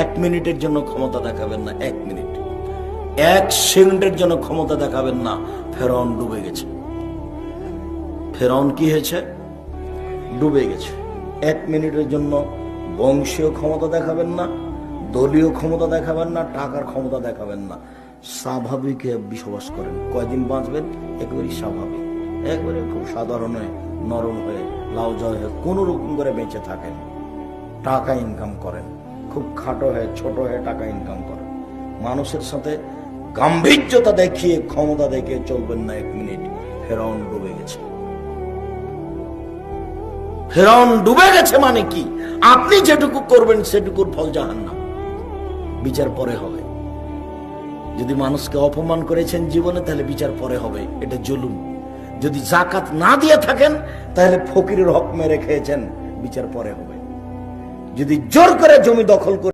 এক মিনিটের জন্য ক্ষমতা দেখাবেন না, 1 মিনিট, 1 সেকেন্ডের জন্য ক্ষমতা দেখাবেন না। ফেরাউন ডুবে গেছে। ফেরাউন কি হয়েছে? ডুবে গেছে। 1 মিনিটের জন্য বংশীয় ক্ষমতা দেখাবেন না, দলীয় ক্ষমতা দেখাবেন না, টাকার ক্ষমতা দেখাবেন না। স্বাভাবিক বসবাস করেন। কয়দিন বাঁচবেন? একেবারেই স্বাভাবিক, একবারে খুব সাধারণ হয়ে, নরম হয়ে, লাউজা হয়ে কোন রকম করে বেঁচে থাকেন। টাকা ইনকাম করেন, খুব খাটো হয়ে, ছোট হয়ে টাকা ইনকাম করেন। মানুষের সাথে গাম্ভীর্যতা দেখিয়ে, ক্ষমতা দেখিয়ে চলবেন না 1 মিনিট। ফেরাউন ডুবে গেছে। ফেরাউন ডুবে গেছে মানে কি? আপনি যেটুকু করবেন সেটুকুর ফল জাহান্নাম। বিচার পরে হবে। যদি মানুষকে অপমান করেছেন জীবনে, তাহলে বিচার পরে হবে, এটা জুলুম। যদি যাকাত না দিয়ে থাকেন, তাহলে ফকিরের হক মেরে খেয়েছেন, বিচার পরে হবে। যদি জোর করে জমি দখল করে